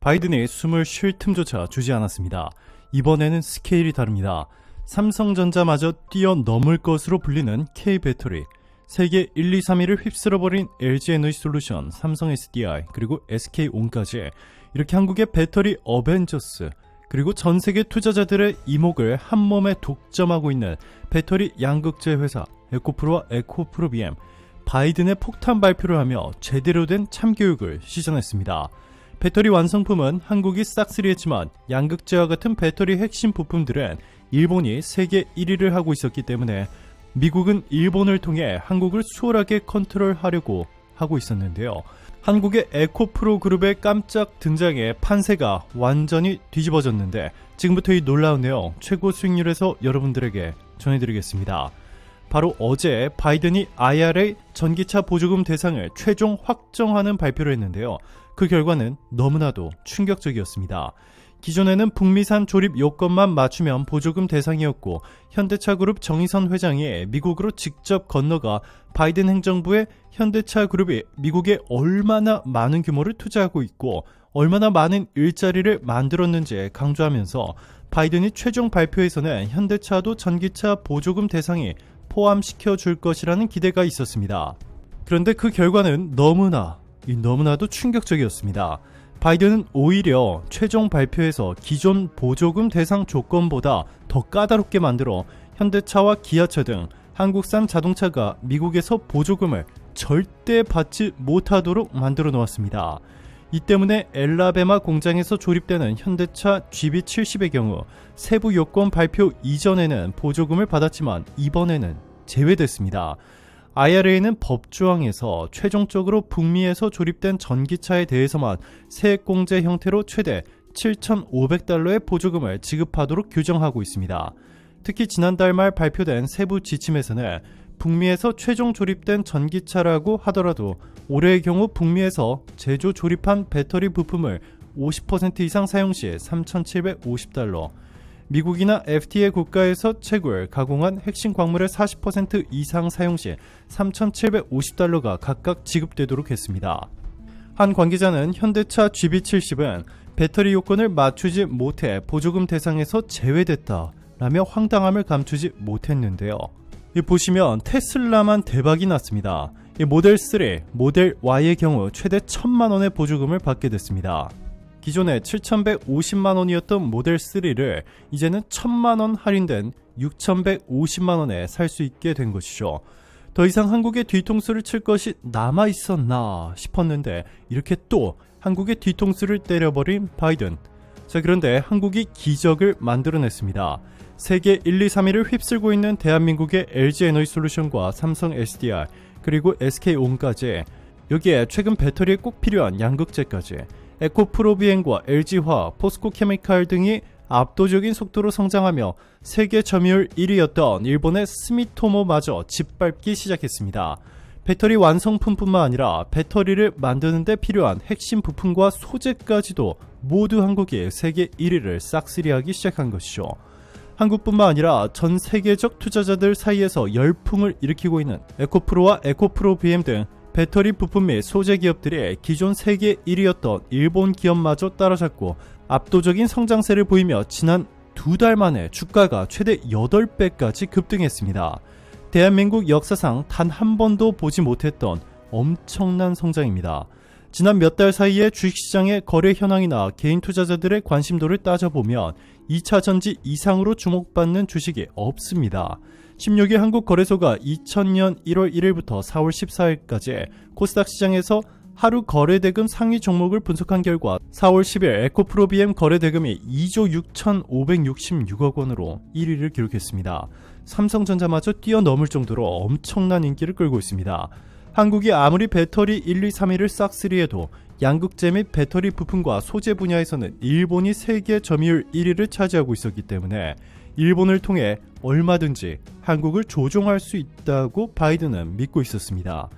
바이든이 숨을 쉴 틈조차 주지 않았습니다. 이번에는 스케일이 다릅니다. 삼성전자마저 뛰어넘을 것으로 불리는 K배터리, 세계 1, 2, 3위를 휩쓸어버린 LG에너지솔루션, 삼성 SDI, 그리고 SK온까지 이렇게 한국의 배터리 어벤져스, 그리고 전세계 투자자들의 이목을 한몸에 독점하고 있는 배터리 양극재 회사 에코프로와 에코프로-BM, 바이든의 폭탄 발표를 하며 제대로 된 참교육을 시전했습니다. 배터리 완성품은 한국이 싹쓸이했지만 양극재와 같은 배터리 핵심 부품들은 일본이 세계 1위를 하고 있었기 때문에 미국은 일본을 통해 한국을 수월하게 컨트롤하려고 하고 있었는데요. 한국의 에코프로 그룹의 깜짝 등장에 판세가 완전히 뒤집어졌는데 지금부터 이 놀라운 내용 최고 수익률에서 여러분들에게 전해드리겠습니다. 바로 어제 바이든이 IRA 전기차 보조금 대상을 최종 확정하는 발표를 했는데요. 그 결과는 너무나도 충격적이었습니다. 기존에는 북미산 조립 요건만 맞추면 보조금 대상이었고 현대차 그룹 정의선 회장이 미국으로 직접 건너가 바이든 행정부의 현대차 그룹이 미국에 얼마나 많은 규모를 투자하고 있고 얼마나 많은 일자리를 만들었는지 강조하면서 바이든이 최종 발표에서는 현대차도 전기차 보조금 대상에 포함시켜 줄 것이라는 기대가 있었습니다. 그런데 그 결과는 너무나도 충격적이었습니다. 바이든은 오히려 최종 발표에서 기존 보조금 대상 조건보다 더 까다롭게 만들어 현대차와 기아차 등 한국산 자동차가 미국에서 보조금을 절대 받지 못하도록 만들어 놓았습니다. 이 때문에 엘라베마 공장에서 조립되는 현대차 GB70의 경우 세부 요건 발표 이전에는 보조금을 받았지만 이번에는 제외됐습니다. IRA는 법조항에서 최종적으로 북미에서 조립된 전기차에 대해서만 세액공제 형태로 최대 7,500달러의 보조금을 지급하도록 규정하고 있습니다. 특히 지난달 말 발표된 세부 지침에서는 북미에서 최종 조립된 전기차라고 하더라도 올해의 경우 북미에서 제조 조립한 배터리 부품을 50% 이상 사용 시 3,750달러, 미국이나 FTA 국가에서 채굴, 가공한 핵심 광물의 40% 이상 사용 시 3,750달러가 각각 지급되도록 했습니다. 한 관계자는 현대차 GB70은 배터리 요건을 맞추지 못해 보조금 대상에서 제외됐다 라며 황당함을 감추지 못했는데요. 보시면 테슬라만 대박이 났습니다. 모델 3, 모델 Y의 경우 최대 1,000만원의 보조금을 받게 됐습니다. 기존에 7,150만원이었던 모델 3를 이제는 1,000만원 할인된 6,150만원에 살 수 있게 된 것이죠. 더 이상 한국의 뒤통수를 칠 것이 남아있었나 싶었는데 이렇게 또 한국의 뒤통수를 때려버린 바이든. 자, 그런데 한국이 기적을 만들어냈습니다. 세계 1, 2, 3위를 휩쓸고 있는 대한민국의 LG에너지솔루션과 삼성 SDI 그리고 SK온까지, 여기에 최근 배터리에 꼭 필요한 양극재까지 에코프로-비엠과 LG화학, 포스코케미칼 등이 압도적인 속도로 성장하며 세계 점유율 1위였던 일본의 스미토모마저 짓밟기 시작했습니다. 배터리 완성품뿐만 아니라 배터리를 만드는 데 필요한 핵심 부품과 소재까지도 모두 한국이 세계 1위를 싹쓸이하기 시작한 것이죠. 한국뿐만 아니라 전 세계적 투자자들 사이에서 열풍을 일으키고 있는 에코프로와 에코프로-BM 등 배터리 부품 및 소재 기업들이 기존 세계 1위였던 일본 기업마저 따라잡고 압도적인 성장세를 보이며 지난 2달 만에 주가가 최대 8배까지 급등했습니다. 대한민국 역사상 단 한 번도 보지 못했던 엄청난 성장입니다. 지난 몇 달 사이에 주식시장의 거래 현황이나 개인 투자자들의 관심도를 따져보면 2차 전지 이상으로 주목받는 주식이 없습니다. 16일 한국거래소가 2000년 1월 1일부터 4월 14일까지 코스닥 시장에서 하루 거래대금 상위 종목을 분석한 결과 4월 10일 에코프로-BM 거래대금이 2조 6,566억 원으로 1위를 기록했습니다. 삼성전자마저 뛰어넘을 정도로 엄청난 인기를 끌고 있습니다. 한국이 아무리 배터리 1, 2, 3위를 싹쓸이해도 양극재 및 배터리 부품과 소재 분야에서는 일본이 세계 점유율 1위를 차지하고 있었기 때문에 일본을 통해 얼마든지 한국을 조종할 수 있다고 바이든은 믿고 있었습니다.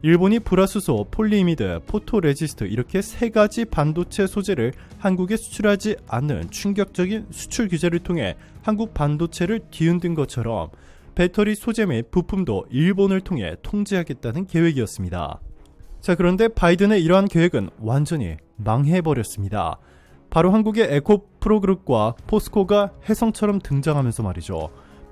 일본이 불화수소, 폴리이미드, 포토레지스트 이렇게 3가지 반도체 소재를 한국에 수출하지 않는 충격적인 수출 규제를 통해 한국 반도체를 뒤흔든 것처럼 배터리 소재 및 부품도 일본을 통해 통제하겠다는 계획이었습니다. 자, 그런데 바이든의 이러한 계획은 완전히 망해버렸습니다. 바로 한국의 에코프로 그룹과 포스코가 혜성처럼 등장하면서 말이죠.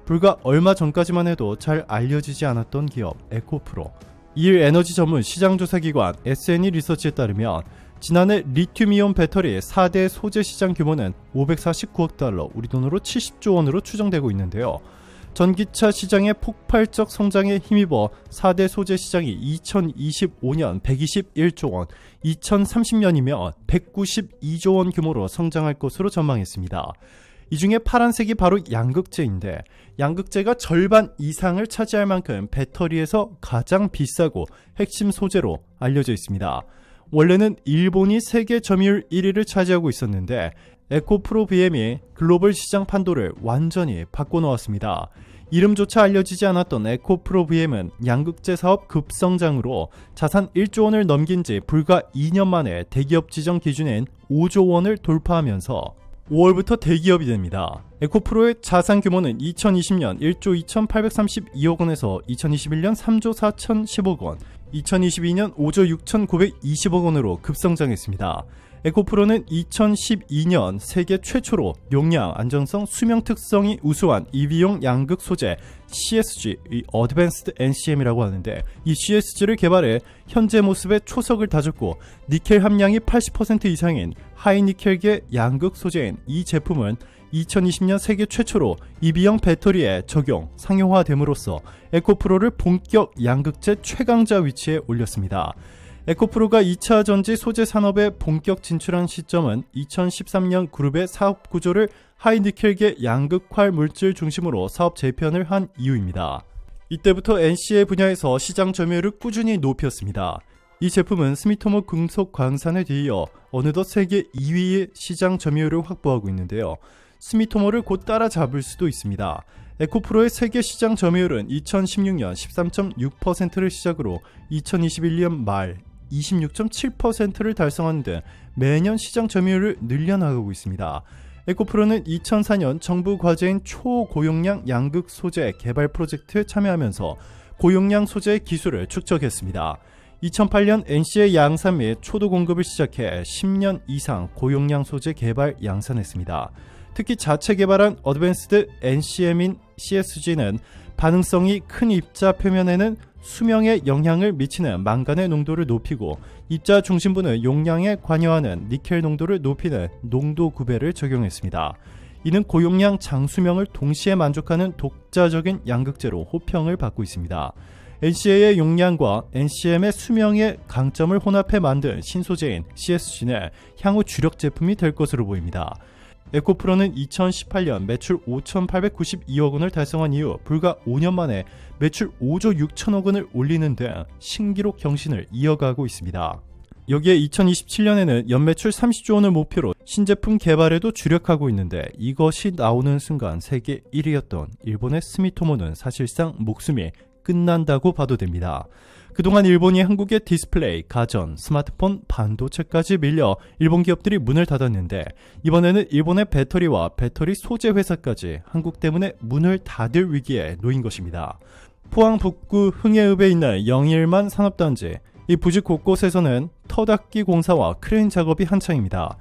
불과 얼마 전까지만 해도 잘 알려지지 않았던 기업 에코프로. 이일 에너지 전문 시장조사기관 S&E 리서치에 따르면 지난해 리튬이온 배터리 4대 소재 시장 규모는 549억 달러, 우리 돈으로 70조 원으로 추정되고 있는데요. 전기차 시장의 폭발적 성장에 힘입어 4대 소재 시장이 2025년 121조 원, 2030년이면 192조 원 규모로 성장할 것으로 전망했습니다. 이 중에 파란색이 바로 양극재인데, 양극재가 절반 이상을 차지할 만큼 배터리에서 가장 비싸고 핵심 소재로 알려져 있습니다. 원래는 일본이 세계 점유율 1위를 차지하고 있었는데 에코프로 BM이 글로벌 시장 판도를 완전히 바꿔놓았습니다. 이름조차 알려지지 않았던 에코프로 BM은 양극재 사업 급성장으로 자산 1조 원을 넘긴 지 불과 2년 만에 대기업 지정 기준인 5조 원을 돌파하면서 5월부터 대기업이 됩니다. 에코프로의 자산 규모는 2020년 1조 2,832억 원에서 2021년 3조 4,010억 원, 2022년 5조 6,920억 원으로 급성장했습니다. 에코프로는 2012년 세계 최초로 용량, 안정성, 수명 특성이 우수한 EV용 양극 소재 CSG, Advanced NCM이라고 하는데, 이 CSG를 개발해 현재 모습의 초석을 다졌고 니켈 함량이 80% 이상인 하이니켈계 양극 소재인 이 제품은 2020년 세계 최초로 EV용 배터리에 적용, 상용화됨으로써 에코프로를 본격 양극재 최강자 위치에 올렸습니다. 에코프로가 2차 전지 소재 산업에 본격 진출한 시점은 2013년 그룹의 사업 구조를 하이니켈계 양극활 물질 중심으로 사업 재편을 한 이유입니다. 이때부터 NCA 분야에서 시장 점유율을 꾸준히 높였습니다. 이 제품은 스미토모 금속 광산에 뒤이어 어느덧 세계 2위의 시장 점유율을 확보하고 있는데요. 스미토모를 곧 따라잡을 수도 있습니다. 에코프로의 세계 시장 점유율은 2016년 13.6%를 시작으로 2021년 말 26.7%를 달성하는 등 매년 시장 점유율을 늘려나가고 있습니다. 에코프로는 2004년 정부 과제인 초고용량 양극 소재 개발 프로젝트에 참여하면서 고용량 소재의 기술을 축적했습니다. 2008년 NC의 양산 및 초도 공급을 시작해 10년 이상 고용량 소재 개발 양산했습니다. 특히 자체 개발한 어드밴스드 NCM인 CSG는 반응성이 큰 입자 표면에는 수명에 영향을 미치는 망간의 농도를 높이고 입자 중심부는 용량에 관여하는 니켈 농도를 높이는 농도 구배를 적용했습니다. 이는 고용량 장수명을 동시에 만족하는 독자적인 양극재로 호평을 받고 있습니다. NCA의 용량과 NCM의 수명의 강점을 혼합해 만든 신소재인 CSG는 향후 주력 제품이 될 것으로 보입니다. 에코프로는 2018년 매출 5,892억 원을 달성한 이후 불과 5년 만에 매출 5조 6천억 원을 올리는 등 신기록 경신을 이어가고 있습니다. 여기에 2027년에는 연매출 30조 원을 목표로 신제품 개발에도 주력하고 있는데, 이것이 나오는 순간 세계 1위였던 일본의 스미토모는 사실상 목숨이 끝난다고 봐도 됩니다. 그동안 일본이 한국의 디스플레이, 가전, 스마트폰, 반도체까지 밀려 일본 기업들이 문을 닫았는데, 이번에는 일본의 배터리와 배터리 소재 회사까지 한국 때문에 문을 닫을 위기에 놓인 것입니다. 포항 북구 흥해읍에 있는 영일만 산업단지, 이 부지 곳곳에서는 터닦기 공사와 크레인 작업이 한창입니다.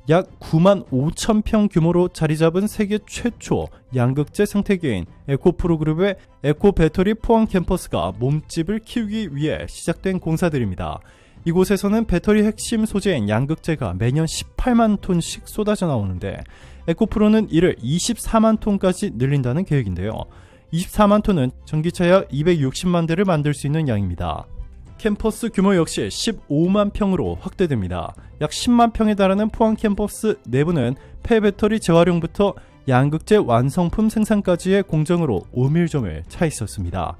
약 9만 5천 평 규모로 자리 잡은 세계 최초 양극재 생태계인 에코프로 그룹의 에코 배터리 포항 캠퍼스가 몸집을 키우기 위해 시작된 공사들입니다. 이곳에서는 배터리 핵심 소재인 양극재가 매년 18만 톤씩 쏟아져 나오는데, 에코프로는 이를 24만 톤까지 늘린다는 계획인데요. 24만 톤은 전기차 약 260만 대를 만들 수 있는 양입니다. 캠퍼스 규모 역시 15만 평으로 확대됩니다. 약 10만 평에 달하는 포항 캠퍼스 내부는 폐배터리 재활용부터 양극재 완성품 생산까지의 공정으로 오밀조밀 차 있었습니다.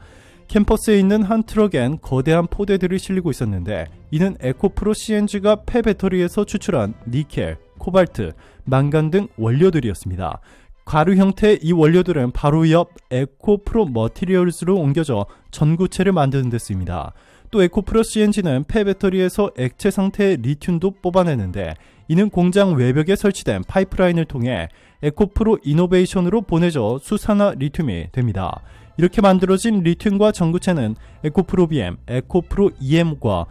캠퍼스에 있는 한 트럭엔 거대한 포대들이 실리고 있었는데, 이는 에코프로 CNG가 폐배터리에서 추출한 니켈, 코발트, 망간 등 원료들이었습니다. 가루 형태의 이 원료들은 바로 옆 에코프로 머티리얼즈로 옮겨져 전구체를 만드는 데 쓰입니다. 또 에코프로 CNG는 폐배터리에서 액체 상태의 리튬도 뽑아내는데, 이는 공장 외벽에 설치된 파이프라인을 통해 에코프로 이노베이션으로 보내져 수산화 리튬이 됩니다. 이렇게 만들어진 리튬과 전구체는 에코프로 BM, 에코프로 EM과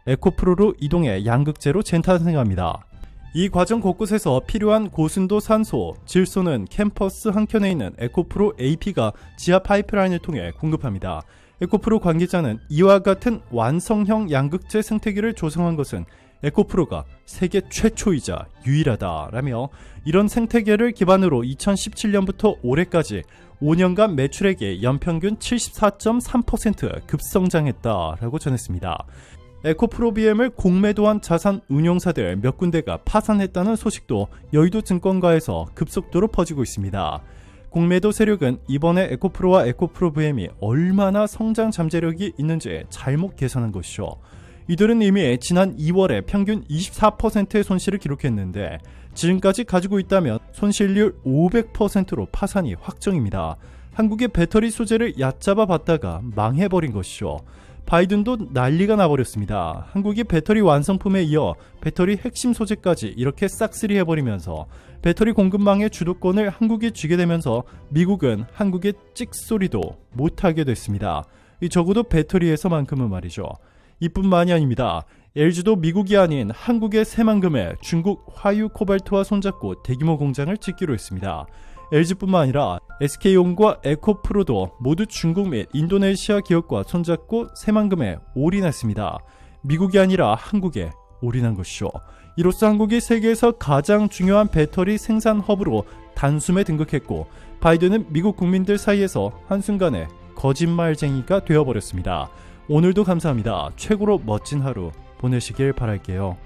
에코프로로 이동해 양극재로 재탄생합니다. 이 과정 곳곳에서 필요한 고순도 산소, 질소는 캠퍼스 한켠에 있는 에코프로 AP가 지하 파이프라인을 통해 공급합니다. 에코프로 관계자는 이와 같은 완성형 양극재 생태계를 조성한 것은 에코프로가 세계 최초이자 유일하다라며 이런 생태계를 기반으로 2017년부터 올해까지 5년간 매출액이 연평균 74.3% 급성장했다라고 전했습니다. 에코프로 BM을 공매도한 자산 운용사들 몇 군데가 파산했다는 소식도 여의도 증권가에서 급속도로 퍼지고 있습니다. 공매도 세력은 이번에 에코프로와 에코프로 BM이 얼마나 성장 잠재력이 있는지 잘못 계산한 것이죠. 이들은 이미 지난 2월에 평균 24%의 손실을 기록했는데 지금까지 가지고 있다면 손실률 500%로 파산이 확정입니다. 한국의 배터리 소재를 얕잡아 봤다가 망해버린 것이죠. 바이든도 난리가 나버렸습니다. 한국이 배터리 완성품에 이어 배터리 핵심 소재까지 이렇게 싹쓸이 해버리면서 배터리 공급망의 주도권을 한국이 쥐게 되면서 미국은 한국의 찍소리도 못하게 됐습니다. 적어도 배터리에서만큼은 말이죠. 이뿐만이 아닙니다. LG도 미국이 아닌 한국의 새만금에 중국 화유 코발트와 손잡고 대규모 공장을 짓기로 했습니다. LG뿐만 아니라 SK온과 에코프로도 모두 중국 및 인도네시아 기업과 손잡고 새만금에 올인했습니다. 미국이 아니라 한국에 올인한 것이죠. 이로써 한국이 세계에서 가장 중요한 배터리 생산 허브로 단숨에 등극했고 바이든은 미국 국민들 사이에서 한순간에 거짓말쟁이가 되어버렸습니다. 오늘도 감사합니다. 최고로 멋진 하루 보내시길 바랄게요.